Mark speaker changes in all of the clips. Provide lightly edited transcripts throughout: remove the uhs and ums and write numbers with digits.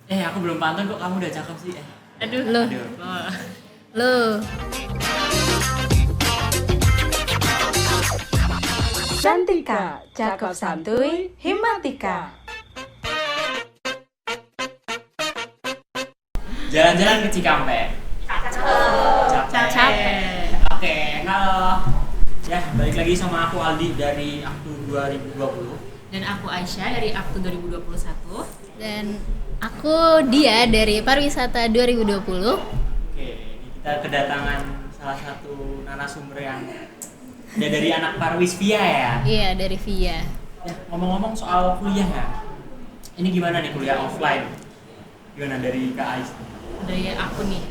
Speaker 1: Aku belum pantun kok, kamu udah cakep sih.
Speaker 2: Aduh.
Speaker 3: Loh,
Speaker 1: Aduh.
Speaker 3: loh.
Speaker 4: Cantika, cakep santuy, Himatika.
Speaker 1: Jalan-jalan ke Cikampek.
Speaker 2: Capek.
Speaker 1: Oke, halo. Ya, balik lagi sama aku Aldi dari Aktu 2020.
Speaker 2: Dan aku Aisyah dari Aktu 2021.
Speaker 3: Dan aku Dia dari Pariwisata 2020.
Speaker 1: Oke, ini kita kedatangan salah satu narasumber yang dari anak Parwisvia ya.
Speaker 3: Iya, dari Via.
Speaker 1: Ya, ngomong-ngomong soal kuliah ya. Ini gimana nih kuliah offline? Gimana dari Kak Ais?
Speaker 2: Dari aku nih,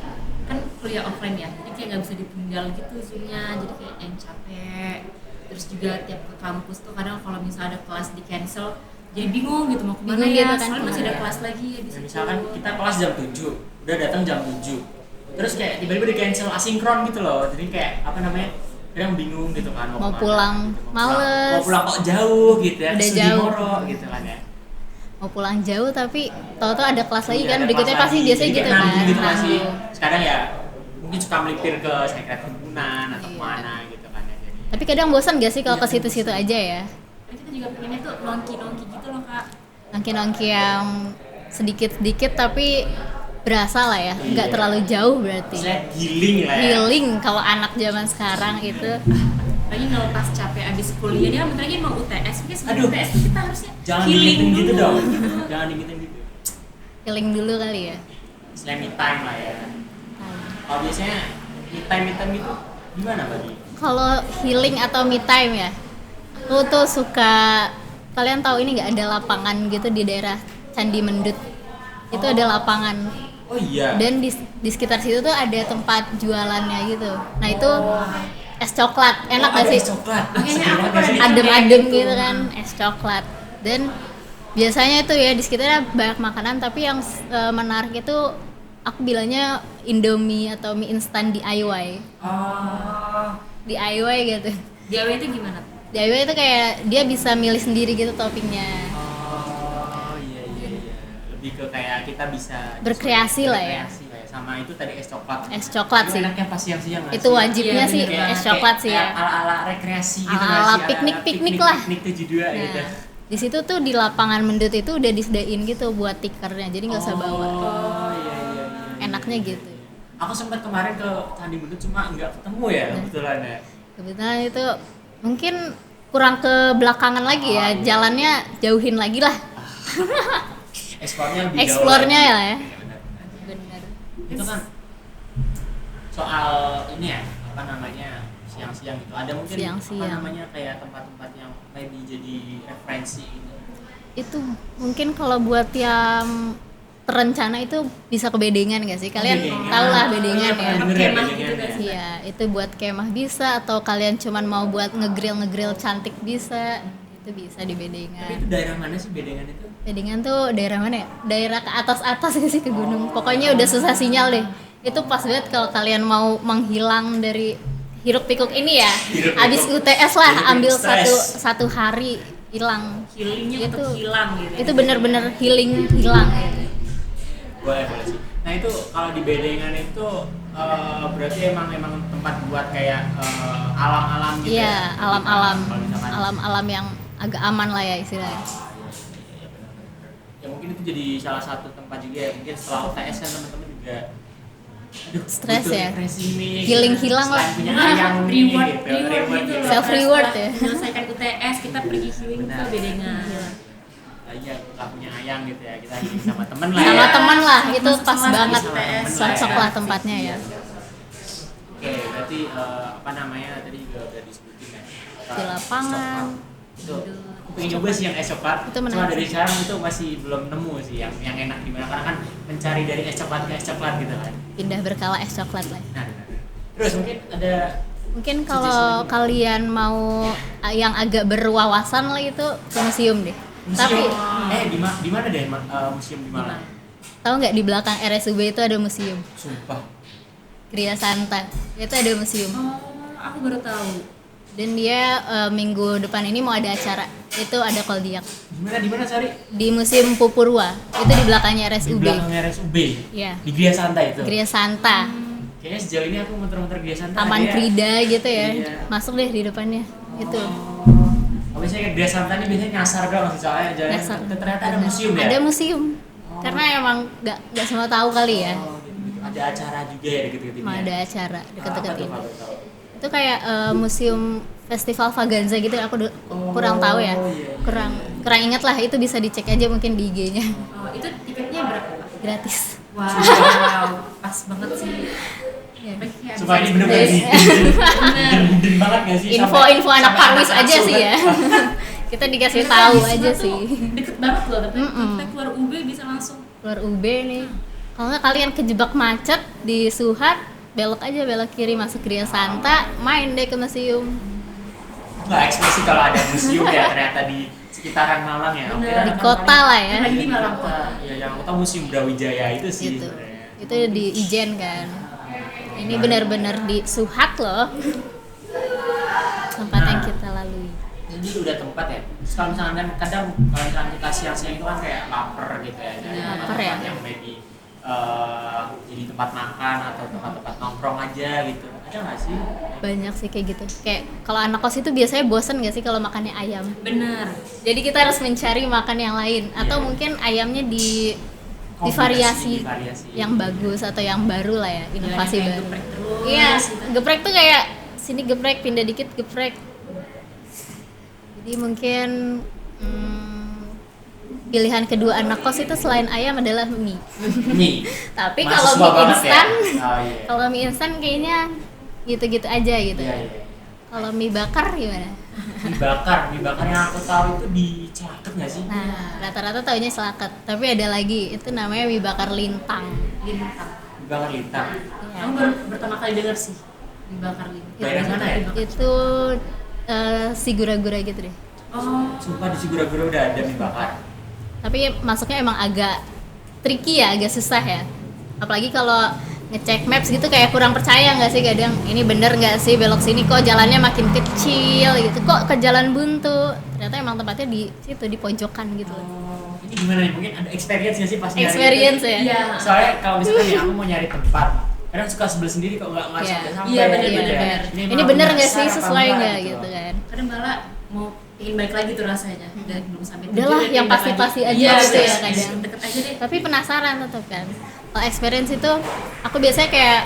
Speaker 2: kan kuliah offline ya, jadi kayak nggak bisa ditinggal gitu zoomnya, jadi kayak yang capek. Terus juga tiap ke kampus tuh kadang kalau misalnya ada kelas di cancel, jadi bingung gitu mau kemana
Speaker 3: Bingung
Speaker 2: ya,
Speaker 3: gitu kan.
Speaker 2: soalnya masih ada kelas lagi ya di
Speaker 1: Ya,
Speaker 2: situ.
Speaker 1: misalkan kita kelas jam 7, udah datang jam 7. Terus kayak tiba-tiba di cancel asinkron gitu loh. Jadi kayak apa namanya? Kadang bingung gitu kan
Speaker 3: Mau
Speaker 1: kemana,
Speaker 3: pulang,
Speaker 1: gitu.
Speaker 3: males.
Speaker 1: Mau pulang kok jauh gitu ya.
Speaker 3: Udah
Speaker 1: Ke
Speaker 3: jauh.
Speaker 1: Sudimoro gitu kan ya.
Speaker 3: Mau pulang jauh tapi tahu-tahu ada kelas lagi
Speaker 1: Iya,
Speaker 3: kan,
Speaker 1: ada
Speaker 3: berikutnya
Speaker 1: kelas
Speaker 3: pasti
Speaker 1: lagi.
Speaker 3: biasanya
Speaker 1: Jadi
Speaker 3: gitu
Speaker 1: kayak
Speaker 3: kan.
Speaker 1: nanggung gitu nggak sih?
Speaker 3: Nanggung.
Speaker 1: Sekarang ya mungkin suka melipir ke sekret himpunan atau
Speaker 3: Iya.
Speaker 1: kemana gitu kan ya. Jadi
Speaker 3: Tapi kadang bosan gak sih kalau ke
Speaker 1: Iya,
Speaker 3: situ-situ aja ya?
Speaker 2: Dan kita juga pengennya tuh nongki-nongki gitu loh kak.
Speaker 3: Nongki-nongki yang sedikit-sedikit tapi berasa lah ya, nggak
Speaker 1: Iya.
Speaker 3: terlalu jauh berarti.
Speaker 1: saya healing lah ya.
Speaker 3: Healing kalau anak zaman sekarang itu.
Speaker 2: Lagi ngelepas capek abis kuliah, dia bentar lagi mau UTS, mungkin sebelum
Speaker 1: Aduh.
Speaker 2: UTS tuh kita harusnya
Speaker 1: Jangan
Speaker 2: healing
Speaker 1: diingetin gitu
Speaker 2: dulu
Speaker 1: dong.
Speaker 2: gitu.
Speaker 1: Jangan diingetin gitu.
Speaker 3: Healing dulu kali ya.
Speaker 1: Selain me time lah ya. Kalau biasanya me time gitu gimana bagi?
Speaker 3: Kalau healing atau me time ya, aku tuh suka, kalian tahu ini nggak, ada lapangan gitu di daerah Candi Mendut. Itu ada lapangan
Speaker 1: Oh iya.
Speaker 3: dan di sekitar situ tuh ada tempat jualannya gitu. Nah itu es coklat, enak
Speaker 1: Oh,
Speaker 3: gak
Speaker 1: ada
Speaker 3: sih?
Speaker 1: es coklat.
Speaker 2: Makanya
Speaker 1: Seger
Speaker 2: aku
Speaker 1: banget
Speaker 2: pada
Speaker 1: sih.
Speaker 3: Adem-adem
Speaker 2: gitu.
Speaker 3: gitu kan, es coklat. Dan biasanya itu ya di sekitarnya banyak makanan, tapi yang menarik itu aku bilangnya Indomie atau mie instan DIY.
Speaker 1: Oh.
Speaker 3: DIY gitu.
Speaker 2: DIY itu gimana?
Speaker 3: DIY itu kayak dia bisa milih sendiri gitu toppingnya.
Speaker 1: Oh iya. Lebih ke kayak kita bisa
Speaker 3: Berkreasi lah ya.
Speaker 1: berkreasi lah ya. Sama itu tadi es coklat.
Speaker 3: Es coklat
Speaker 1: Itu
Speaker 3: sih.
Speaker 1: enaknya pas siang-siang nggak
Speaker 3: Itu
Speaker 1: sih?
Speaker 3: wajibnya
Speaker 2: Iya,
Speaker 3: sih
Speaker 2: bener.
Speaker 3: es coklat sih ya.
Speaker 1: Ala-ala rekreasi gitu
Speaker 3: Ala-ala
Speaker 1: nggak sih?
Speaker 3: piknik-piknik lah.
Speaker 1: Piknik 72 gitu.
Speaker 3: Nah, di situ tuh di lapangan Mendut itu udah disediain gitu buat tikernya, jadi nggak usah bawa.
Speaker 1: Oh iya.
Speaker 3: Enaknya gitu.
Speaker 1: Aku sempat kemarin ke Candi Mendut cuma nggak ketemu ya kebetulan ya.
Speaker 3: Kebetulan itu mungkin kurang ke belakangan lagi ya,
Speaker 1: iya.
Speaker 3: jalannya jauhin lagi lah.
Speaker 1: Eksplornya lebih jauh
Speaker 3: Explore-nya
Speaker 1: lagi.
Speaker 3: ya.
Speaker 1: Iya, benar.
Speaker 3: Bener.
Speaker 1: Itu kan soal ini ya, apa namanya, siang-siang gitu. Ada mungkin apa
Speaker 3: Siang-siang.
Speaker 1: namanya kayak tempat-tempat yang maybe jadi referensi gitu.
Speaker 3: Itu mungkin kalau buat yang terencana itu bisa ke Bedengan gak sih? Kalian
Speaker 1: Bedengan.
Speaker 3: tau lah
Speaker 1: Iya,
Speaker 3: Bedengan ya.
Speaker 1: pernah denger ya,
Speaker 2: Kemah
Speaker 1: Bedengan
Speaker 2: gitu
Speaker 1: ya.
Speaker 2: gak sih?
Speaker 3: Iya, itu buat kemah bisa, atau kalian cuman mau buat ngegrill cantik bisa. Itu bisa di
Speaker 1: Tapi
Speaker 3: Bedengan.
Speaker 1: itu daerah mana sih Bedengan itu?
Speaker 3: Bedengan tuh daerah mana ya? Daerah ke atas-atas gak sih, ke gunung. Pokoknya udah susah sinyal deh. Itu pas banget kalau kalian mau menghilang dari hiruk pikuk ini ya.
Speaker 1: Hiruk-pikuk.
Speaker 3: Abis UTS lah,
Speaker 1: Hiruk-pikuk
Speaker 3: ambil
Speaker 1: stres.
Speaker 3: satu hari hilang.
Speaker 2: Healingnya
Speaker 3: Itu-
Speaker 2: untuk hilang gitu.
Speaker 3: Itu bener-bener healing hilang gitu.
Speaker 1: Boleh sih. Nah itu kalau di Bedengan itu berarti emang tempat buat kayak alam-alam gitu.
Speaker 3: Iya,
Speaker 1: ya?
Speaker 3: alam-alam,
Speaker 1: Kalau misalkan
Speaker 3: alam-alam yang agak aman lah ya istilahnya.
Speaker 1: Iya, benar. Ya mungkin itu jadi salah satu tempat juga ya. Mungkin setelah UTS kan teman-teman juga aduh,
Speaker 3: Stres
Speaker 1: butuh
Speaker 3: ya.
Speaker 1: refreshing nih,
Speaker 3: Healing
Speaker 1: gitu.
Speaker 3: hilang lah.
Speaker 1: Selain punya ayam nih,
Speaker 2: reward
Speaker 1: gitu.
Speaker 2: gitu loh.
Speaker 3: Self reward ya.
Speaker 2: Menyelesaikan UTS kita pergi healing ke
Speaker 1: Benar.
Speaker 2: Bedengan.
Speaker 1: Iya, nggak punya ayam gitu ya. Kita healing sama temen lah
Speaker 3: Sama
Speaker 1: ya.
Speaker 3: teman lah, itu
Speaker 2: Masuk
Speaker 3: pas
Speaker 2: kelas
Speaker 3: banget.
Speaker 2: UTS.
Speaker 3: Cocok lah tempatnya ya.
Speaker 1: Oke, berarti apa namanya tadi juga udah disebutin ya.
Speaker 3: Di lapangan.
Speaker 1: Itu aku pengen coba sih yang es coklat.
Speaker 3: Itu
Speaker 1: Cuma
Speaker 3: menarik.
Speaker 1: dari sekarang itu masih belum nemu sih yang enak di mana, karena kan mencari dari es coklat ke es coklat gitu kan.
Speaker 3: Pindah berkala es coklat lah.
Speaker 1: Nah. Terus mungkin ada
Speaker 3: Mungkin kalau kalian mau yang agak berwawasan lah itu ke museum deh.
Speaker 1: museum.
Speaker 3: Tapi
Speaker 1: Di mana deh museum di Malang?
Speaker 3: tahu nggak di belakang RSUB itu ada museum
Speaker 1: Sumpah.
Speaker 3: Gria Santa. Itu ada museum.
Speaker 2: Oh, aku baru tahu.
Speaker 3: Dan dia minggu depan ini mau ada acara. Itu ada Koldiak.
Speaker 1: Di mana Sari?
Speaker 3: Di Museum Pupurwa. Itu di belakangnya
Speaker 1: Di
Speaker 3: RSUB.
Speaker 1: belakang RSUB.
Speaker 3: Iya.
Speaker 1: Di Gria Santa itu.
Speaker 3: Gria Santa.
Speaker 1: Kayaknya sejauh ini aku muter-muter Gria Santa.
Speaker 3: Taman
Speaker 1: ada ya.
Speaker 3: Krida gitu ya.
Speaker 1: Iya.
Speaker 3: Masuk deh di depannya. Itu.
Speaker 1: Oh, biasanya kayak Gria Santa ini biasanya nyasar doang sih soalnya jalan.
Speaker 3: Dasar.
Speaker 1: Ternyata ada
Speaker 3: Benar.
Speaker 1: museum ya.
Speaker 3: Ada museum.
Speaker 1: Oh.
Speaker 3: Karena emang nggak semua tahu kali ya.
Speaker 1: Oh, gitu. Ada acara juga ya deket-deket ini.
Speaker 3: Mau
Speaker 1: ya?
Speaker 3: ada acara deket-deket
Speaker 1: Apa tuh,
Speaker 3: ini.
Speaker 1: Pak, tahu?
Speaker 3: Itu kayak museum festival Vaganza gitu. Aku kurang tahu ya.
Speaker 1: iya.
Speaker 3: Kurang ingat lah. Itu bisa dicek aja mungkin di IG-nya.
Speaker 2: Oh, itu tiketnya berapa Pak?
Speaker 3: Gratis.
Speaker 2: Wow, pas banget sih.
Speaker 3: Ya.
Speaker 2: Kayak
Speaker 1: Supaya ini
Speaker 2: bisa-
Speaker 1: bener-bener
Speaker 3: Yes.
Speaker 1: hidden banget gak sih?
Speaker 3: Info anak
Speaker 1: sampai
Speaker 3: parwis
Speaker 1: anak
Speaker 3: aja
Speaker 1: asuh
Speaker 3: sih
Speaker 1: kan?
Speaker 3: ya. Kita dikasih
Speaker 2: Karena
Speaker 3: tahu
Speaker 2: di sana
Speaker 3: aja
Speaker 2: tuh
Speaker 3: sih.
Speaker 2: Deket banget loh, tapi
Speaker 3: Mm-mm.
Speaker 2: kita keluar UB bisa langsung.
Speaker 3: Keluar UB nih. Kalau nggak kalian kejebak macet di Suhat, belok aja belok kiri masuk Gria Santa, main deh ke museum.
Speaker 1: Nggak ekspresi kalau ada museum ya ternyata di sekitaran Malang ya.
Speaker 2: Bener.
Speaker 1: Oke,
Speaker 3: Di
Speaker 1: kan
Speaker 3: kota
Speaker 1: paling-
Speaker 3: lah ya.
Speaker 2: Lagi di Malang
Speaker 1: Kota. Ya yang aku tahu Museum Brawijaya itu sih
Speaker 3: Gitu.
Speaker 1: sebenarnya.
Speaker 3: Itu di Ijen kan. Ini benar-benar di Suhat loh. Tempat yang kita lalui.
Speaker 1: Jadi udah tempat ya. Terus kalau misalnya kan kadang kalau misalnya kita siang-siang itu kan kayak lapar gitu ya. Jadi
Speaker 2: Iya,
Speaker 1: tempat
Speaker 3: lapar ya.
Speaker 1: yang maybe jadi tempat makan atau tempat-tempat nongkrong aja gitu. Ada nggak sih?
Speaker 3: Banyak sih kayak gitu. Kayak kalau anak kos itu biasanya bosen gak sih kalau makannya ayam?
Speaker 2: Bener.
Speaker 3: Jadi kita harus mencari makan yang lain atau
Speaker 1: Iya.
Speaker 3: mungkin ayamnya di
Speaker 1: Kombinasi,
Speaker 3: variasi
Speaker 1: divariasi.
Speaker 3: yang bagus atau yang baru lah ya, inovasi
Speaker 2: Kayak
Speaker 3: baru.
Speaker 2: geprek terus.
Speaker 3: Iya,
Speaker 2: gitu.
Speaker 3: geprek tuh kayak sini geprek, pindah dikit geprek. Jadi mungkin pilihan kedua anak kos itu selain ayam adalah mie.
Speaker 1: Mie.
Speaker 3: Tapi
Speaker 1: Mahasiswa
Speaker 3: kalau mie
Speaker 1: banget ya?
Speaker 3: instan,
Speaker 1: Oh, iya.
Speaker 3: kalau mie instan kayaknya gitu-gitu aja gitu.
Speaker 1: Iya, iya.
Speaker 3: Kalau mie bakar gimana?
Speaker 1: Mie bakar yang aku tahu itu di Celaket nggak sih?
Speaker 3: Nah, rata-rata taunya selakat. Tapi ada lagi, itu namanya mie bakar lintang.
Speaker 2: Lintang.
Speaker 1: Mie bakar lintang.
Speaker 3: Ya.
Speaker 2: Aku baru pertama kali denger sih dibakar lintang.
Speaker 1: Daerah mana ya?
Speaker 3: Itu si gura-gura gitu deh.
Speaker 2: Oh,
Speaker 1: Sumpah di Sigura-gura udah ada mie bakar.
Speaker 3: Tapi masuknya emang agak tricky ya, agak susah ya. Apalagi kalau ngecek maps gitu kayak kurang percaya nggak sih kadang, ini bener nggak sih belok sini kok jalannya makin kecil gitu, kok ke jalan buntu. Ternyata emang tempatnya di situ di pojokan gitu.
Speaker 1: Oh, ini gimana nih? Mungkin ada experience nggak sih pas nyari
Speaker 3: Experience
Speaker 1: itu?
Speaker 3: ya.
Speaker 2: iya.
Speaker 1: Soalnya kalau misalkan ya aku mau nyari tempat, kadang suka sebelah sendiri kok nggak
Speaker 3: Iya.
Speaker 1: sampai.
Speaker 2: Iya, bener,
Speaker 1: gitu
Speaker 2: bener,
Speaker 1: ya.
Speaker 2: bener.
Speaker 3: Ini
Speaker 1: emang
Speaker 3: bener
Speaker 1: aku
Speaker 3: nggak sih,
Speaker 1: nyasar apa
Speaker 3: sesuai
Speaker 1: enggak
Speaker 3: nggak gitu kan.
Speaker 2: Kadang malah mau ingin balik lagi tuh rasanya. Udah belum sampai tujuan,
Speaker 3: Udahlah,
Speaker 2: udah
Speaker 3: yang
Speaker 2: pindah
Speaker 3: pasti-pasti
Speaker 2: lagi.
Speaker 3: aja
Speaker 2: Iya,
Speaker 3: gitu ya
Speaker 2: yes,
Speaker 3: kadang.
Speaker 2: deket aja deh.
Speaker 3: Tapi penasaran tetap kan. Kalau experience itu aku biasanya kayak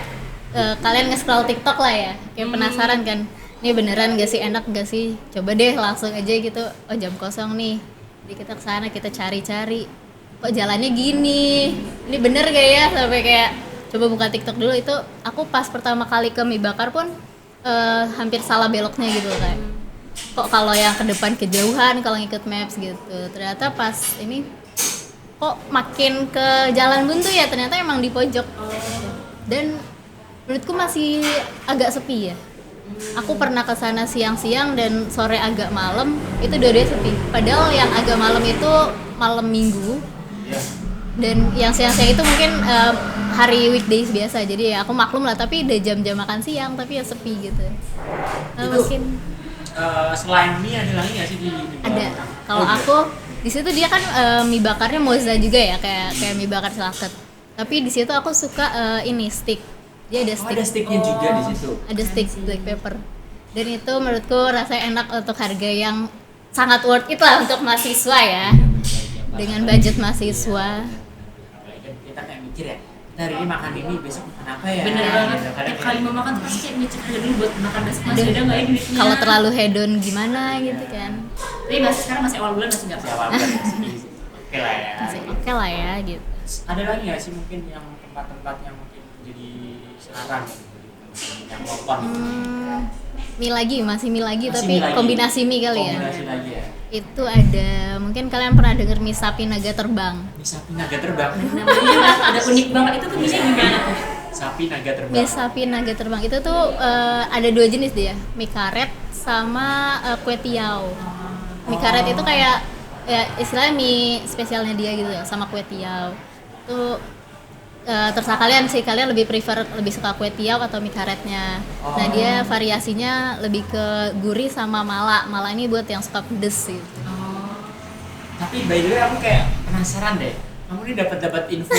Speaker 3: kalian nge-scroll TikTok lah ya, kayak penasaran kan, ini beneran gak sih, enak gak sih, coba deh langsung aja gitu. Oh jam kosong nih, jadi kita kesana, kita cari-cari kok jalannya gini, ini bener gak ya, sampai kayak coba buka TikTok dulu. Itu aku pas pertama kali ke mie bakar pun hampir salah beloknya gitu kayak, kok kalau yang ke depan kejauhan kalau ngikut maps gitu. Ternyata pas ini kok makin ke jalan buntu ya, ternyata emang di pojok. Dan menurutku masih agak sepi ya. Aku pernah ke sana siang-siang dan sore agak malam, itu dua-duanya sepi. Padahal yang agak malam itu malam minggu,
Speaker 1: Iya.
Speaker 3: dan yang siang-siang itu mungkin hari weekdays biasa. Jadi ya aku maklum lah, tapi udah jam-jam makan siang tapi ya sepi gitu.
Speaker 1: Itu
Speaker 3: Mungkin
Speaker 1: selain mie ada lagi nggak sih di
Speaker 3: ada. Kalau aku di situ dia kan mie bakarnya moza juga ya, kayak mie bakar Celaket. Tapi di situ aku suka ini stick. Dia ada stick.
Speaker 1: ada sticknya juga di situ.
Speaker 3: Ada stick black pepper. Dan itu menurutku rasanya enak untuk harga yang sangat worth it lah untuk mahasiswa ya. Dengan budget mahasiswa.
Speaker 1: Apalagi kan kita kayak mikir ya, kita hari ini makan ini, besok makan apa ya?
Speaker 2: Bener banget.
Speaker 1: Gitu. Kadang
Speaker 2: Tiap kali mau makan tuh pasti kayak ngecek aja dulu buat makan besok masih
Speaker 3: Aduh.
Speaker 2: ada nggak ya duitnya.
Speaker 3: Kalau terlalu hedon gimana gitu kan.
Speaker 2: Tapi masih sekarang masih awal bulan masih nggak
Speaker 1: siapa
Speaker 2: apa-apa.
Speaker 1: oke lah ya.
Speaker 3: Masih oke lah ya gitu.
Speaker 1: Ada lagi nggak sih mungkin yang tempat-tempat yang mungkin jadi sekarang yang lompon?
Speaker 3: Mie lagi, masih mie lagi,
Speaker 1: Masih
Speaker 3: tapi
Speaker 1: mie lagi.
Speaker 3: kombinasi mie kali ya.
Speaker 1: Kombinasi lagi ya.
Speaker 3: Itu ada, mungkin kalian pernah denger mie sapi naga terbang.
Speaker 1: Mie sapi naga terbang.
Speaker 2: Namanya ada unik banget, itu tuh bisa gimana tuh?
Speaker 1: Sapi naga terbang.
Speaker 3: Mie sapi naga terbang itu tuh ada dua jenis dia, mie karet sama kue tiaw. Mie karet itu kayak ya istilahnya mie spesialnya dia gitu ya, sama kue tiaw. Itu terserah kalian sih, kalian lebih suka kue tiaw atau mie karetnya. Nah dia variasinya lebih ke gurih sama mala. Mala ini buat yang suka pedes gitu.
Speaker 1: Tapi by the way aku kayak penasaran deh. Kamu ini dapat info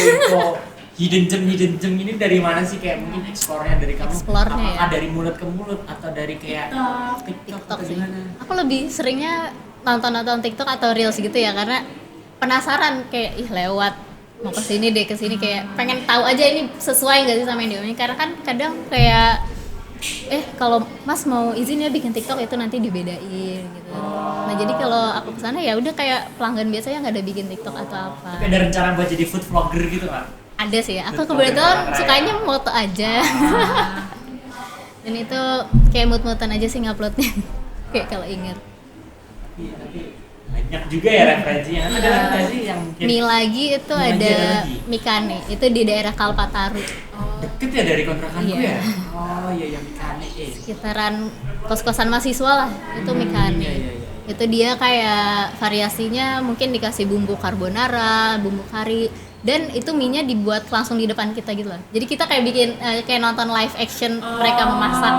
Speaker 1: hidden gem ini dari mana sih? Kayak mungkin eksplornya dari kamu.
Speaker 3: Explore-nya
Speaker 1: Apakah
Speaker 3: ya?
Speaker 1: dari mulut ke mulut atau dari kayak TikTok
Speaker 3: TikTok
Speaker 1: atau
Speaker 3: sih.
Speaker 1: gimana?
Speaker 3: Aku lebih seringnya nonton TikTok atau Reels gitu ya, karena penasaran kayak lewat mau kesini kayak pengen tahu aja ini sesuai nggak sih sama yang diomongin, karena kan kadang kayak kalau Mas mau izin ya bikin TikTok itu nanti dibedain gitu. Nah jadi kalau aku kesana ya udah kayak pelanggan biasa yang nggak ada bikin TikTok atau apa.
Speaker 1: Tapi ada rencana buat jadi food vlogger gitu kan?
Speaker 3: Ada sih, aku
Speaker 1: Food
Speaker 3: kebetulan
Speaker 1: vlogger orang
Speaker 3: sukanya
Speaker 1: kaya.
Speaker 3: moto aja. Dan itu kayak mood-moodan aja sih nguploadnya. Kayak kalau inget.
Speaker 1: Tapi banyak juga ya referensinya. Kan ada lagi nggak sih yang mungkin
Speaker 3: Mie lagi itu
Speaker 1: Mie lagi
Speaker 3: ada
Speaker 1: ada lagi?
Speaker 3: Mikane, itu di daerah Kalpataru,
Speaker 1: deket ya dari kontrakanku
Speaker 3: Iya.
Speaker 1: ya? Oh iya yang Mikane
Speaker 3: sekitaran kos-kosan mahasiswa lah, itu Mikane.
Speaker 1: Iya.
Speaker 3: Itu dia kayak variasinya mungkin dikasih bumbu carbonara, bumbu kari, dan itu mie-nya dibuat langsung di depan kita gitu loh. Jadi kita kayak bikin kayak nonton live action mereka memasak.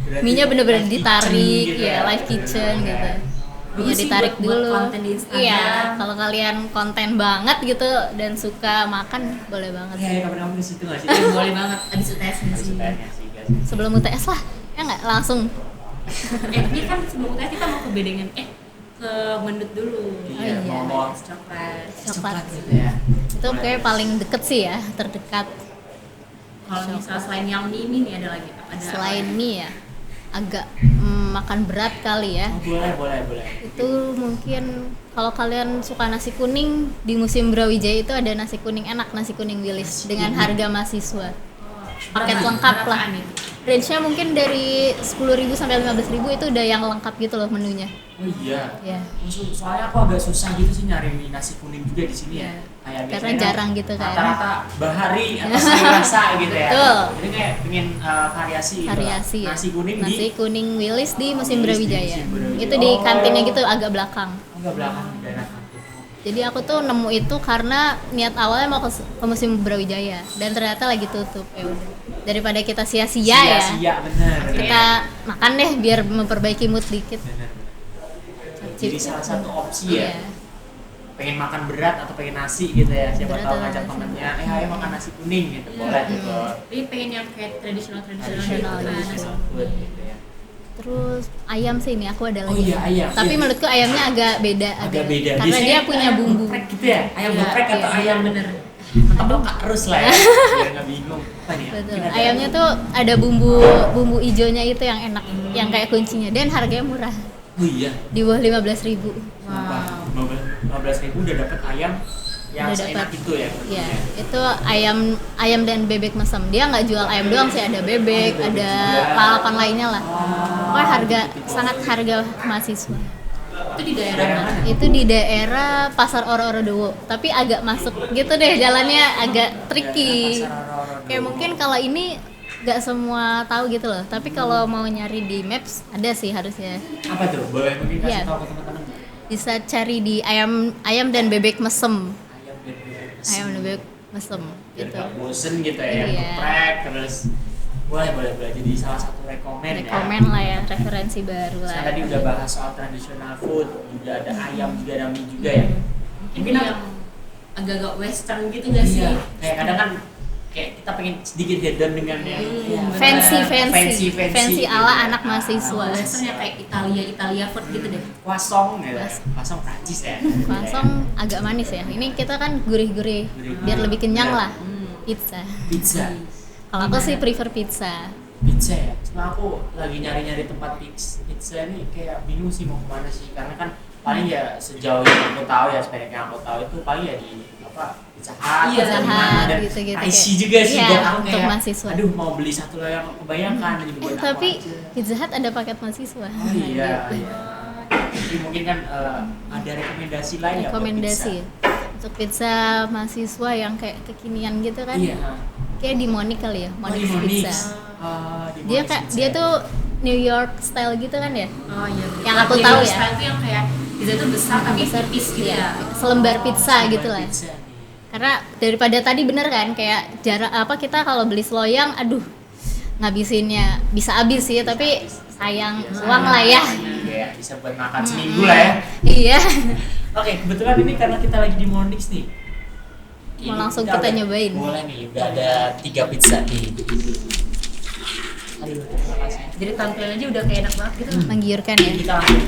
Speaker 1: Berarti
Speaker 3: Mie-nya bener-bener
Speaker 1: live kitchen
Speaker 3: ditarik,
Speaker 1: gitu
Speaker 3: ya live kitchen
Speaker 1: Bener-bener
Speaker 3: gitu.
Speaker 1: ya.
Speaker 3: Mie-nya
Speaker 2: Bagus sih
Speaker 3: ditarik
Speaker 2: buat
Speaker 3: dulu.
Speaker 2: konten di Instagram.
Speaker 3: Iya, kalau kalian konten banget gitu dan suka makan boleh banget.
Speaker 1: Iya, kapan-kapan ke situ nggak sih?
Speaker 2: Boleh banget, ada UTS nggak sih?
Speaker 1: Ceritanya sih guys.
Speaker 3: Sebelum UTS lah, ya nggak langsung.
Speaker 2: Ini kan sebelum UTS kita mau ke bedengan, ke Mendut dulu.
Speaker 1: Iya,
Speaker 3: iya.
Speaker 1: mau
Speaker 2: Coklat.
Speaker 3: Coklat.
Speaker 1: gitu ya.
Speaker 3: Itu kayak paling deket sih ya, terdekat.
Speaker 2: Kalau misal selain yang mie ini nih ada lagi? Ada
Speaker 3: Selain
Speaker 2: apa?
Speaker 3: mie ya, agak makan berat kali ya.
Speaker 1: Oh, boleh.
Speaker 3: Itu mungkin kalau kalian suka nasi kuning, di Museum Brawijaya itu ada nasi kuning enak, nasi kuning Willis dengan harga mahasiswa. Paket lengkap lah.
Speaker 2: Berapaan itu?
Speaker 3: Range-nya mungkin dari 10.000 sampai 15.000 itu udah yang lengkap gitu loh menunya.
Speaker 1: Oh iya.
Speaker 3: Ya.
Speaker 1: Soalnya aku agak susah gitu sih nyari mie nasi kuning juga di sini ya.
Speaker 3: Iya.
Speaker 1: Kayak
Speaker 3: Karena
Speaker 1: biasanya
Speaker 3: jarang gitu kan.
Speaker 1: Rata-rata bahari atau sayur rasa gitu ya.
Speaker 3: Betul.
Speaker 1: Jadi kayak pengen variasi gitu.
Speaker 3: Variasi ya.
Speaker 1: Nasi kuning
Speaker 3: Nasi kuning Willis di Museum
Speaker 1: Willis di
Speaker 3: Brawijaya.
Speaker 1: Museum Brawijaya.
Speaker 3: Itu di kantinnya gitu agak belakang.
Speaker 1: Enggak belakang di daerah kantin.
Speaker 3: Jadi aku tuh nemu itu karena niat awalnya mau ke Museum Brawijaya dan ternyata lagi tutup. Ya udah. Daripada kita sia-sia ya.
Speaker 1: Sia-sia bener.
Speaker 3: Kita makan deh biar memperbaiki mood dikit.
Speaker 1: Bener. Jadi salah satu opsi ya.
Speaker 3: Iya.
Speaker 1: Pengen makan berat atau pengen nasi gitu ya. Siapa
Speaker 3: Berat
Speaker 1: tahu
Speaker 3: atau
Speaker 1: ngajak
Speaker 3: nasi.
Speaker 1: temennya, ayo makan nasi kuning gitu. Boleh gitu.
Speaker 2: Tapi pengen yang kayak tradisional
Speaker 3: Tradisional
Speaker 2: gitu kan.
Speaker 1: Traditional food gitu ya.
Speaker 3: Terus ayam sih ini aku ada
Speaker 1: Oh
Speaker 3: lagi.
Speaker 1: iya, ayam.
Speaker 3: Tapi
Speaker 1: Iya.
Speaker 3: menurutku ayamnya agak beda.
Speaker 1: Agak beda.
Speaker 3: Karena
Speaker 1: Biasanya
Speaker 3: dia punya
Speaker 1: ayam
Speaker 3: bumbu.
Speaker 1: geprek gitu ya. Ayam
Speaker 2: Iya,
Speaker 1: geprek atau
Speaker 2: iya,
Speaker 1: ayam
Speaker 2: bener.
Speaker 1: atau harus lah ya. Biar nggak bingung. Apa nih? ya?
Speaker 3: Betul.
Speaker 1: Mungkin ada-
Speaker 3: Ayamnya tuh ada bumbu ijonya itu yang enak, yang kayak kuncinya dan harganya murah.
Speaker 1: Oh iya.
Speaker 3: Di bawah 15.000.
Speaker 2: Wow.
Speaker 1: 15.000 udah dapet ayam yang
Speaker 3: Udah
Speaker 1: seenak
Speaker 3: dapet.
Speaker 1: itu ya.
Speaker 3: Iya, itu ayam dan bebek mesem. Dia nggak jual ayam doang sih, ada bebek,
Speaker 1: Oh,
Speaker 3: ada
Speaker 1: juga.
Speaker 3: lalapan lainnya lah.
Speaker 1: Oh,
Speaker 3: Pokoknya harga
Speaker 1: gitu.
Speaker 3: sangat harga mahasiswa.
Speaker 2: Itu di daerah
Speaker 1: Daerah
Speaker 2: mana?
Speaker 1: mana?
Speaker 3: Itu di daerah Pasar Oro-Oro Dowo, tapi agak masuk gitu deh, jalannya agak tricky.
Speaker 1: Daerah Pasar Oro-Oro
Speaker 3: Kayak
Speaker 1: Dowo.
Speaker 3: mungkin kalau ini nggak semua tahu gitu loh, tapi kalau mau nyari di Maps ada sih harusnya.
Speaker 1: Apa tuh? Boleh mungkin kasih
Speaker 3: Iya.
Speaker 1: tahu ke teman-teman.
Speaker 3: Bisa cari di ayam dan bebek mesem.
Speaker 1: Ayam dan bebek.
Speaker 3: Ayam dan bebek mesem
Speaker 1: Biar
Speaker 3: gitu.
Speaker 1: nggak bosen gitu ya. Yang
Speaker 3: Iya.
Speaker 1: geprek terus boleh jadi salah satu rekomen ya.
Speaker 3: Rekomen lah ya, referensi baru lah.
Speaker 1: Saya tadi udah bahas soal traditional food, juga ada ayam, juga ada mie juga ya.
Speaker 2: Mungkin yang agak-agak western gitu nggak sih?
Speaker 1: Iya. Kayak kadang kan kayak kita pengen sedikit hedon dengan yang
Speaker 3: Fancy
Speaker 1: gitu.
Speaker 3: ala anak mahasiswa.
Speaker 2: Western ya kayak Italia food gitu deh.
Speaker 1: Croissant gitu. Croissant Prancis ya.
Speaker 3: Langsung agak manis ya. Ini kita kan gurih-gurih, biar lebih kenyang lah. Pizza.
Speaker 1: Pizza.
Speaker 3: Kalau aku sih prefer pizza.
Speaker 1: Pizza ya. Cuma aku lagi nyari-nyari tempat pizza ini kayak bingung sih mau kemana sih. Karena kan paling ya sejauh yang aku tahu ya, sebanyak yang aku tahu itu paling ya di Pizza Hut,
Speaker 2: Iya,
Speaker 1: atau di
Speaker 3: Pizza
Speaker 1: mana.
Speaker 3: Hut,
Speaker 1: Dan
Speaker 3: gitu-gitu
Speaker 1: pricey
Speaker 3: kayak.
Speaker 1: juga sih
Speaker 3: Iya,
Speaker 1: buat aku
Speaker 3: untuk
Speaker 1: kayak
Speaker 3: mahasiswa.
Speaker 1: aduh mau beli satu lah yang kebayangkan jadi buat aku
Speaker 3: Tapi
Speaker 1: aja.
Speaker 3: Pizza Hut ada paket mahasiswa.
Speaker 1: Oh iya,
Speaker 3: Gitu.
Speaker 1: iya. Jadi mungkin kan ada rekomendasi lain ya buat
Speaker 3: Rekomendasi
Speaker 1: pizza?
Speaker 3: untuk pizza mahasiswa yang kayak kekinian gitu kan.
Speaker 1: Iya.
Speaker 3: Kayak di Monique kali ya,
Speaker 1: Oh, di
Speaker 3: Monique
Speaker 1: Monique's.
Speaker 3: Pizza.
Speaker 1: Di
Speaker 3: Dia
Speaker 1: Monique's
Speaker 3: kayak
Speaker 1: Pizza.
Speaker 3: dia tuh New York style gitu kan ya.
Speaker 2: Oh iya.
Speaker 3: Yang aku tahu ya.
Speaker 2: Style itu yang kayak pizza itu besar tapi
Speaker 3: Besar,
Speaker 2: tipis gitu
Speaker 3: iya.
Speaker 2: ya.
Speaker 3: Selembar pizza
Speaker 1: Selembar
Speaker 3: gitu lah.
Speaker 1: pizza nih.
Speaker 3: Karena daripada tadi bener kan kayak jarak apa kita kalau beli seloyang aduh ngabisinnya bisa habis sih tapi sayang
Speaker 1: Biasa.
Speaker 3: uang lah ya.
Speaker 1: Iya, bisa buat makan seminggu lah ya.
Speaker 3: Iya.
Speaker 1: Oke, kebetulan ini karena kita lagi di Monix nih.
Speaker 3: Mau langsung kita nyobain.
Speaker 1: Boleh nih, udah ada 3 pizza nih. Aduh, terima kasih.
Speaker 2: Jadi tampilannya udah kayak enak banget gitu.
Speaker 3: Menggiurkan ya.
Speaker 1: Kita langsung